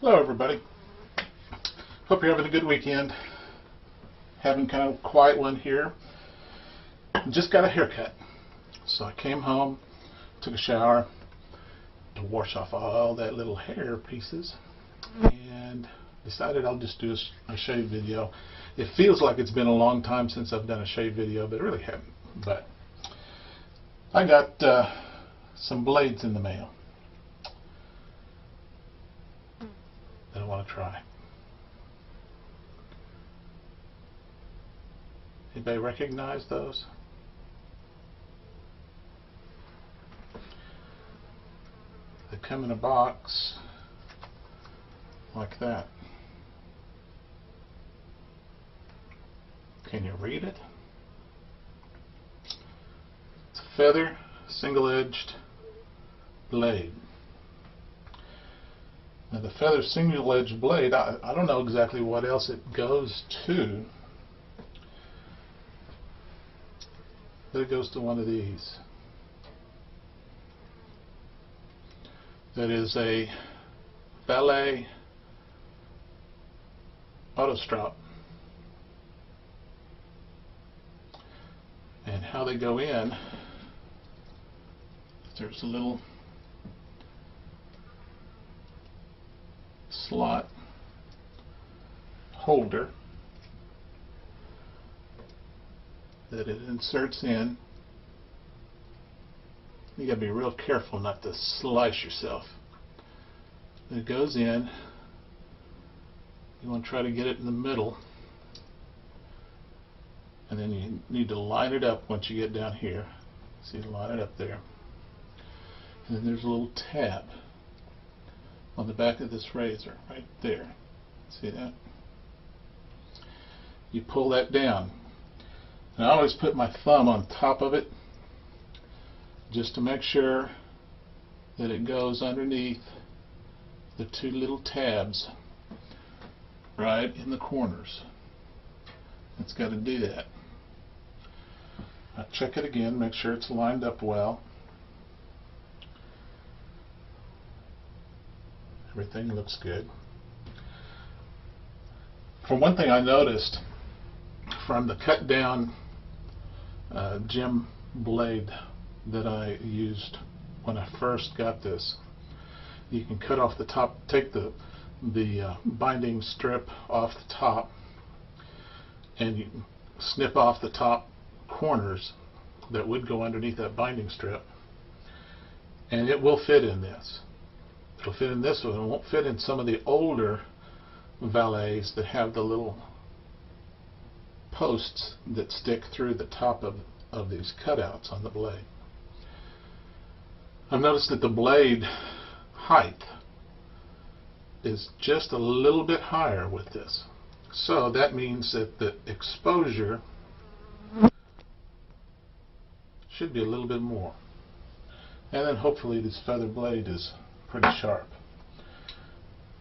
Hello everybody. Hope you're having a good weekend. Having kind of a quiet one here. Just got a haircut. So I came home, took a shower to wash off all that little hair pieces, and decided I'll just do a shave video. It feels like it's been a long time since I've done a shave video, but it really hasn't. But I got some blades in the mail that I want to try. Anybody recognize those? They come in a box like that. Can you read it? It's a feather single-edged blade. Now the feather single-edged blade, I don't know exactly what else it goes to, but it goes to one of these. That is a Valet Autostrop. And how they go in, there's a little slot holder that it inserts in. You gotta be real careful not to slice yourself. It goes in. You want to try to get it in the middle, and then you need to line it up once you get down here. See, line it up there. And then there's a little tab on the back of this razor right there. See that? You pull that down. And I always put my thumb on top of it just to make sure that it goes underneath the two little tabs right in the corners. It's got to do that. I check it again, make sure it's lined up well. Everything looks good. For one thing, I noticed from the cut down gem blade that I used when I first got this, you can cut off the top, take the binding strip off the top, and you snip off the top corners that would go underneath that binding strip, and it will fit in this. It'll fit in this one. It won't fit in some of the older Valets that have the little posts that stick through the top of these cutouts on the blade. I've noticed that the blade height is just a little bit higher with this. So that means that the exposure should be a little bit more. And then hopefully this feather blade is pretty sharp.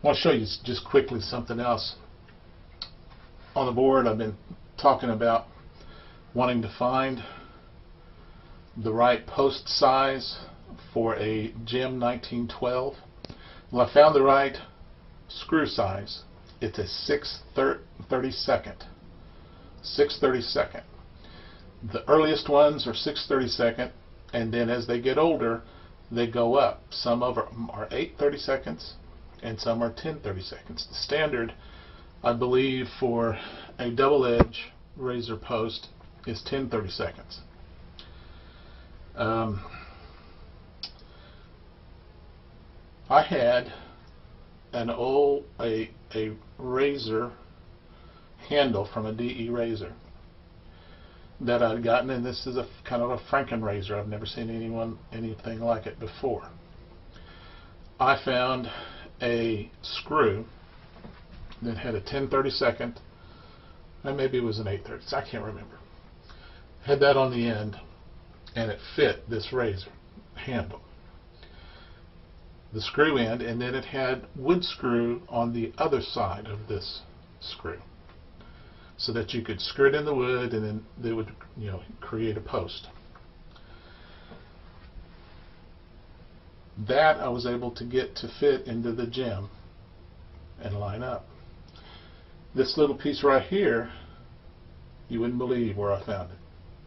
I want to show you just quickly something else. On the board I've been talking about wanting to find the right post size for a gem 1912. Well, I found the right screw size. It's a 6/32. 6/32. The earliest ones are 6/32, and then as they get older, they go up. Some of them are 8/32, and some are 10/32. The standard, I believe, for a double edge razor post is 10/32. I had a razor handle from a DE razor that I'd gotten, and this is a kind of a Franken razor. I've never seen anything like it before. I found a screw that had a 10/32, and maybe it was an 8/32, I can't remember. Had that on the end, and it fit this razor handle, the screw end, and then it had wood screw on the other side of this screw, so that you could screw it in the wood, and then they would, create a post. That I was able to get to fit into the gem and line up. This little piece right here, you wouldn't believe where I found it.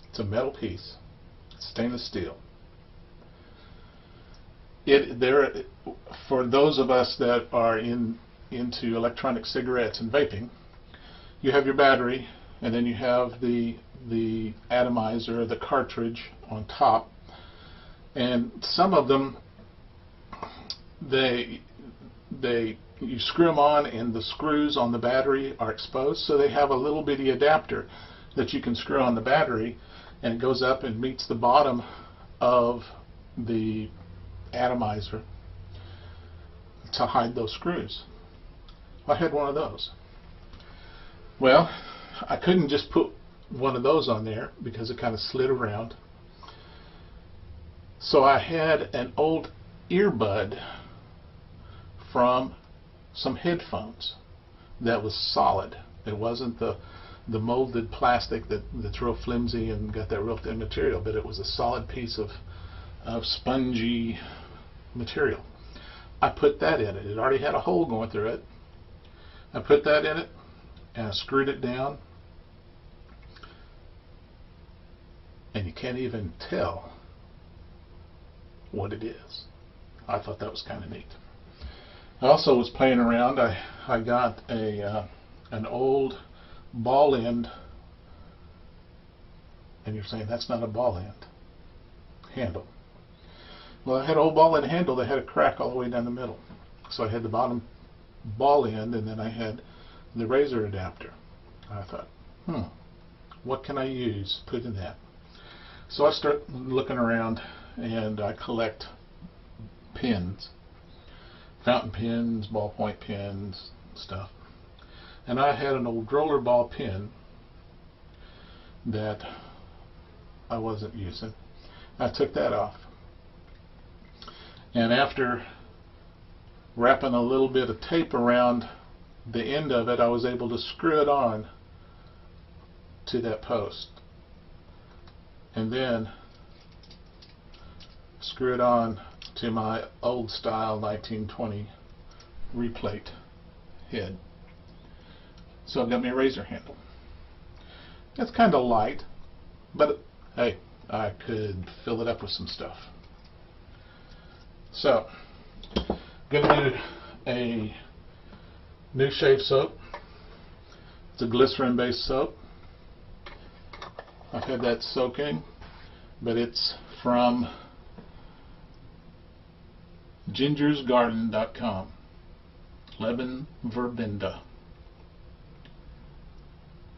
It's a metal piece, stainless steel. For those of us that are into electronic cigarettes and vaping, you have your battery, and then you have the atomizer, the cartridge on top, and some of them, you screw them on and the screws on the battery are exposed, so they have a little bitty adapter that you can screw on the battery, and it goes up and meets the bottom of the atomizer to hide those screws. I had one of those. Well, I couldn't just put one of those on there because it kind of slid around. So I had an old earbud from some headphones that was solid. It wasn't the molded plastic that's real flimsy and got that real thin material, but it was a solid piece of spongy material. I put that in it. It already had a hole going through it. I put that in it and I screwed it down, and you can't even tell what it is. I thought that was kind of neat. I also was playing around. I got an old ball end, and you're saying that's not a ball end handle. Well, I had an old ball end handle that had a crack all the way down the middle. So I had the bottom ball end, and then I had the razor adapter. I thought, what can I use to put in that? So I start looking around, and I collect pins, fountain pens, ballpoint pens, stuff. And I had an old rollerball pin that I wasn't using. I took that off, and after wrapping a little bit of tape around the end of it, I was able to screw it on to that post, and then screw it on to my old style 1920 replate head. So I've got my razor handle. It's kind of light, but hey, I could fill it up with some stuff. So I'm going to do a new shave soap. It's a glycerin based soap. I've had that soaking, but it's from gingersgarden.com. Lemon Verbenda.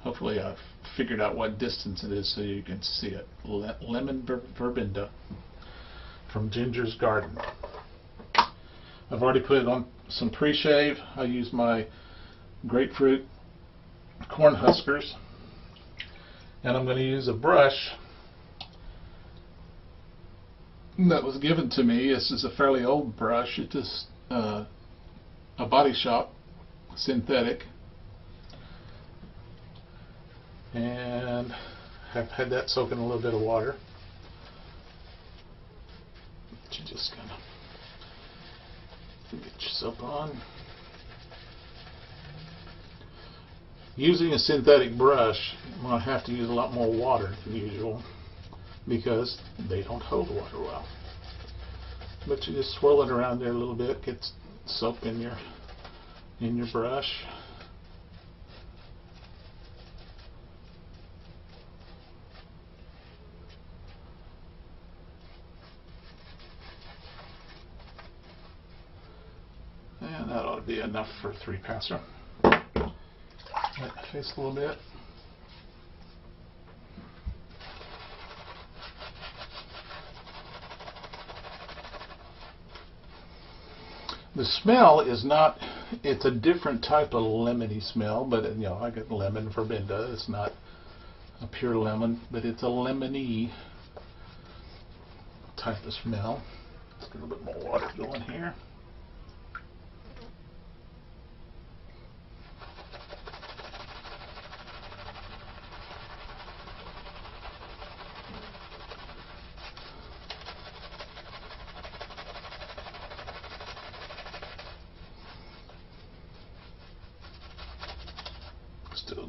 Hopefully I've figured out what distance it is so you can see it. Lemon Verbenda from Ginger's Garden. I've already put it on some pre-shave. I use my grapefruit corn huskers, and I'm going to use a brush that was given to me. This is a fairly old brush. It is a Body Shop synthetic, and I've had that soak in a little bit of water. You just kind of get your soap on. Using a synthetic brush, I'm going to have to use a lot more water than usual because they don't hold water well. But you just swirl it around there a little bit, get soap in your brush. And that ought to be enough for a 3-passer. Light my face a little bit. The smell is not, it's a different type of lemony smell, but you know, I get lemon Verbenda. It's not a pure lemon, but it's a lemony type of smell. Let's get a little bit more water going here.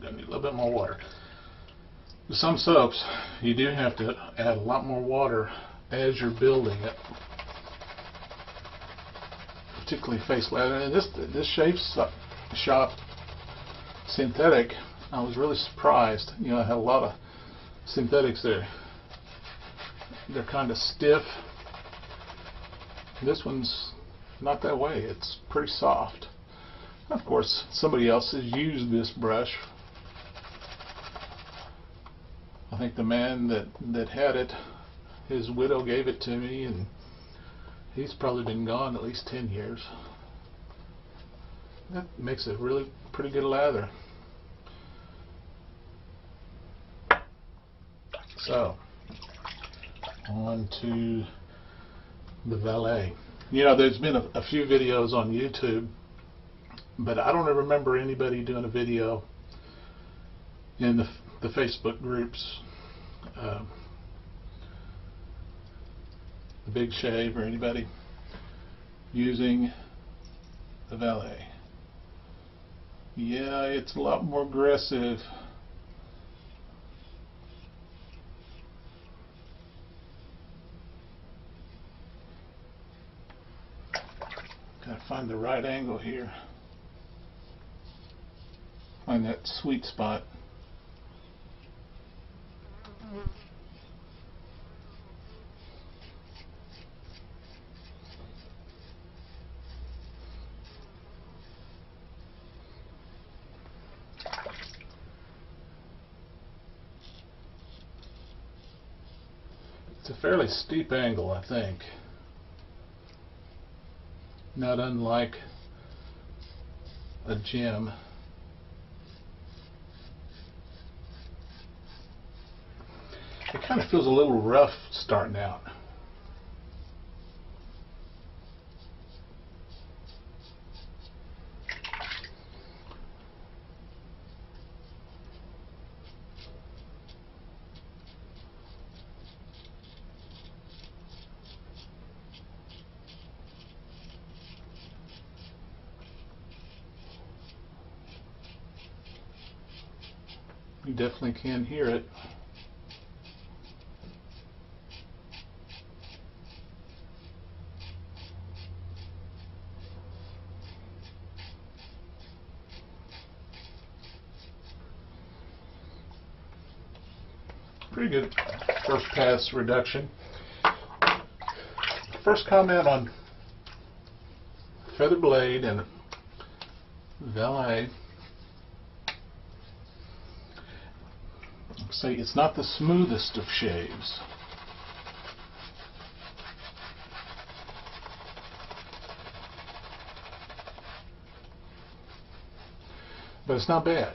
gonna need a little bit more water. With some soaps, you do have to add a lot more water as you're building it, particularly face lather. And this Shave Shop synthetic, I was really surprised. You know, I had a lot of synthetics there. They're kind of stiff. This one's not that way. It's pretty soft. Of course, somebody else has used this brush. I think the man that had it, his widow gave it to me, and he's probably been gone at least 10 years. That makes a really pretty good lather. So, on to the Valet. You know, there's been a few videos on YouTube, but I don't remember anybody doing a video in the Facebook groups, the Big Shave or anybody, using the Valet. Yeah, it's a lot more aggressive. Gotta find the right angle here. Find that sweet spot. It's a fairly steep angle, I think. Not unlike a gem. It kind of feels a little rough starting out. You definitely can hear it. Pretty good first pass reduction. First comment on Feather Blade and Valet. Say it's not the smoothest of shaves. But it's not bad.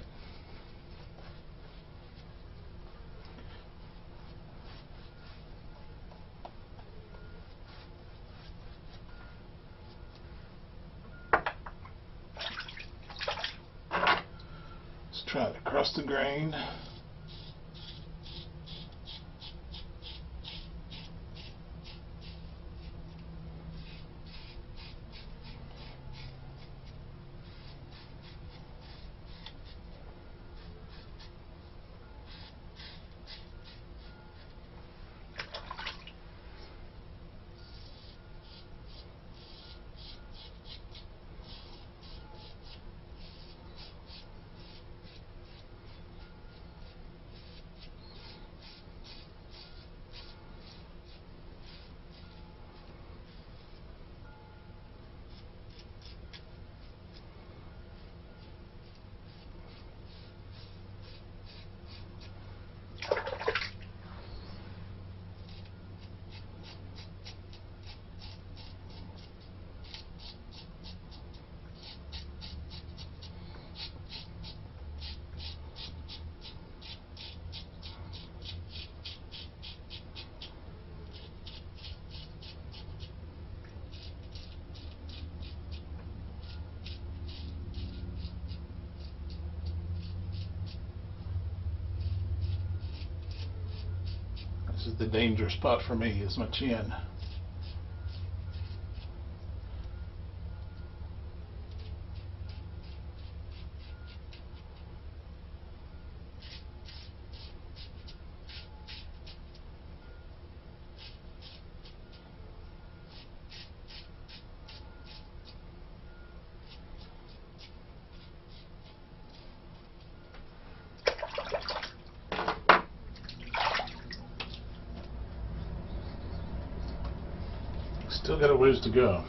Let's try to cross the grain. This is the danger spot for me, is my chin. Still got a ways to go.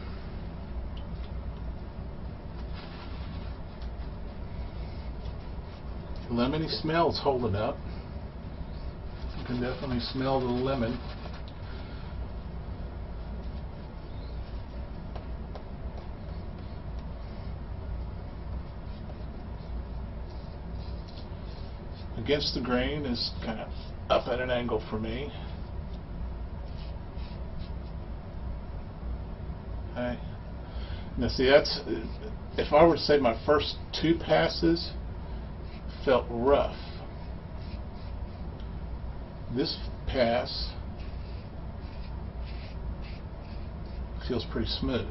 Lemony smell's holding up. You can definitely smell the lemon. Against the grain is kind of up at an angle for me. Okay. Now see, that's, if I were to say my first two passes felt rough. This pass feels pretty smooth.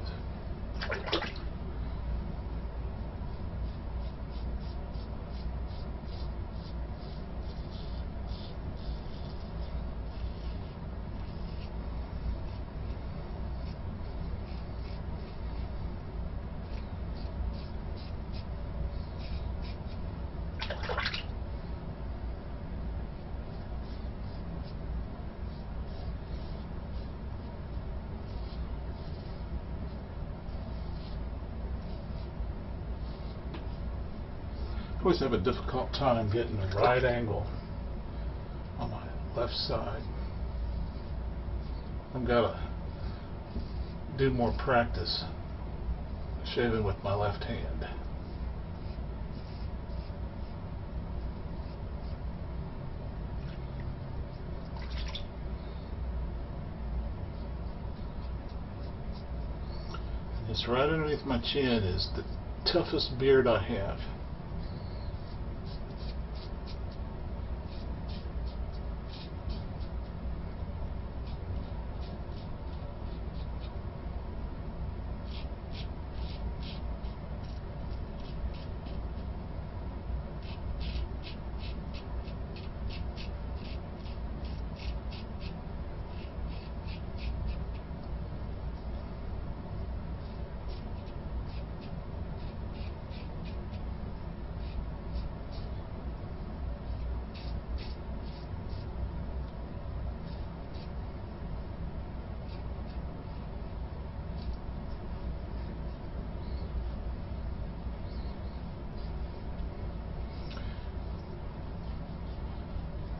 I always have a difficult time getting the right angle on my left side. I've got to do more practice shaving with my left hand. And this right underneath my chin is the toughest beard I have.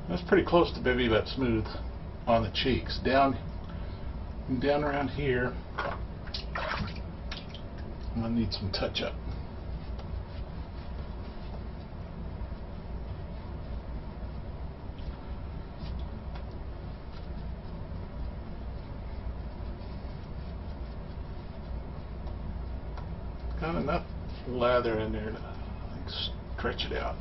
That's pretty close to baby about smooth on the cheeks. Down around here, I need some touch up. Got enough lather in there to stretch it out.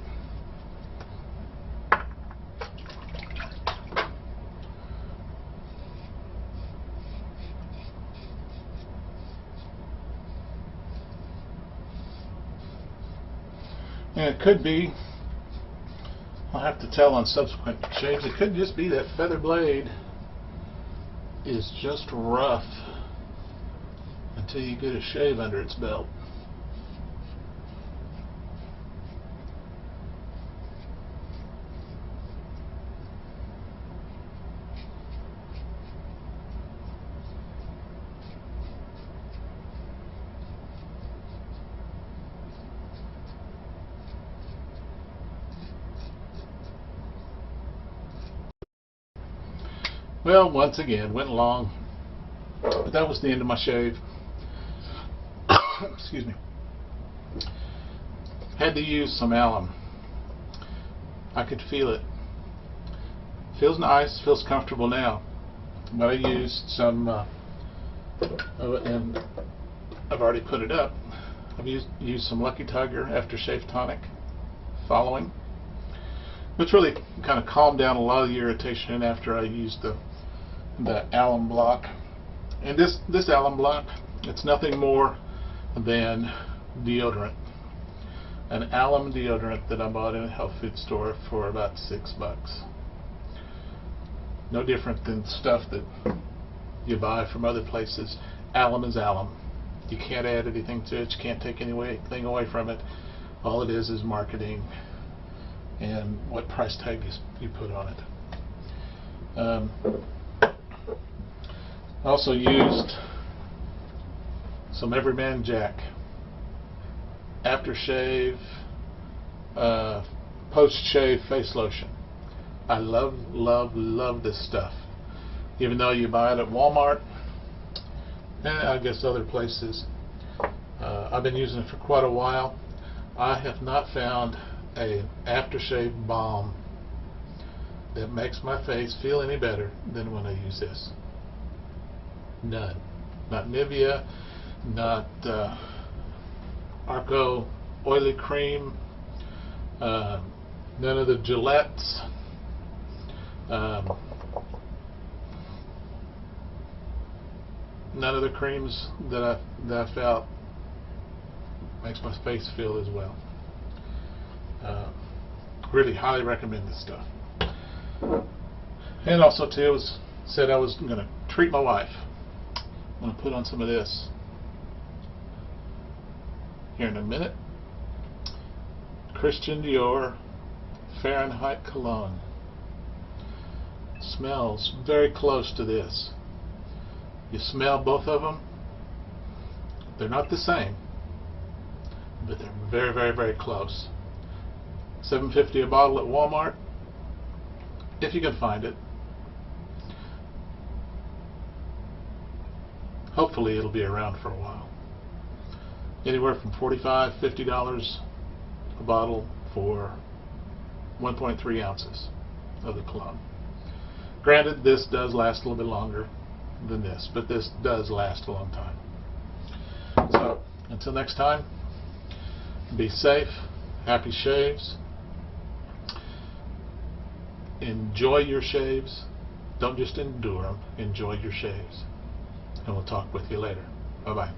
And it could be, I'll have to tell on subsequent shaves, it could just be that feather blade is just rough until you get a shave under its belt. Well, once again, went long, but that was the end of my shave. Excuse me. Had to use some alum. I could feel it. Feels nice, feels comfortable now. But I used some, and I've already put it up. I've used some Lucky Tiger Aftershave Tonic following, which really kind of calmed down a lot of the irritation after I used the alum block. And this alum block, it's nothing more than deodorant, an alum deodorant that I bought in a health food store for about $6. No different than stuff that you buy from other places. Alum is alum. You can't add anything to it. You can't take anything away from it. All it is marketing and what price tag you put on it. I also used some Everyman Jack aftershave, post-shave face lotion. I love this stuff. Even though you buy it at Walmart and I guess other places. I've been using it for quite a while. I have not found an aftershave balm that makes my face feel any better than when I use this. None. Not Nivea, not Arco Oily Cream, none of the Gillettes, none of the creams that I felt makes my face feel as well. Really highly recommend this stuff. And also too, said I was going to treat my wife. I'm going to put on some of this here in a minute. Christian Dior Fahrenheit Cologne. Smells very close to this. You smell both of them. They're not the same, but they're very, very, very close. $7.50 a bottle at Walmart, if you can find it. Hopefully it'll be around for a while. Anywhere from $45, $50 a bottle for 1.3 ounces of the cologne. Granted, this does last a little bit longer than this, but this does last a long time. So, until next time, be safe, happy shaves, enjoy your shaves, don't just endure them, enjoy your shaves. And we'll talk with you later. Bye-bye.